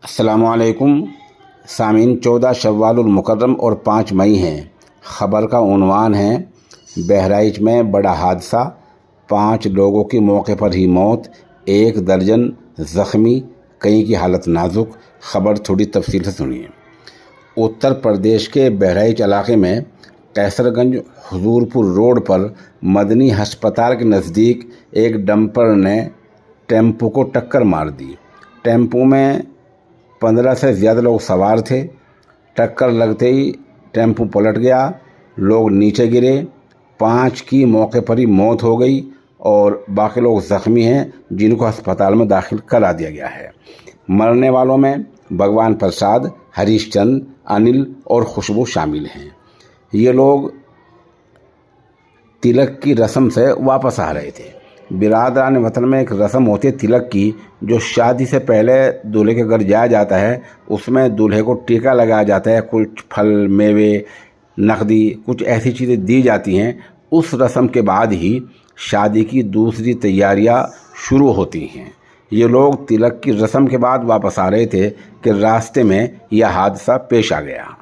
अस्सलामुअलैकुम सामीन। 14 शव्वालुल मुकर्रम और 5 मई हैं। ख़बर का उन्वान है बहराइच में बड़ा हादसा, 5 लोगों की मौके पर ही मौत, 1 दर्जन ज़ख्मी, कई की हालत नाजुक। ख़बर थोड़ी तफसील से सुनिए। उत्तर प्रदेश के बहराइच इलाके में कैसरगंज हुजूरपुर रोड पर मदनी हस्पताल के नज़दीक एक डंपर ने टेम्पो को टक्कर मार दी। टेम्पो में 15 से ज़्यादा लोग सवार थे। टक्कर लगते ही टेम्पो पलट गया, लोग नीचे गिरे, 5 की मौके पर ही मौत हो गई और बाकी लोग ज़ख्मी हैं जिनको अस्पताल में दाखिल करा दिया गया है। मरने वालों में भगवान प्रसाद, हरीश चंद, अनिल और खुशबू शामिल हैं। ये लोग तिलक की रस्म से वापस आ रहे थे। बिरादरान वतन में एक रस्म होती है तिलक की, जो शादी से पहले दूल्हे के घर जाया जाता है। उसमें दूल्हे को टीका लगाया जाता है, कुछ फल, मेवे, नकदी, कुछ ऐसी चीज़ें दी जाती हैं। उस रस्म के बाद ही शादी की दूसरी तैयारियां शुरू होती हैं। ये लोग तिलक की रस्म के बाद वापस आ रहे थे कि रास्ते में यह हादसा पेश आ गया।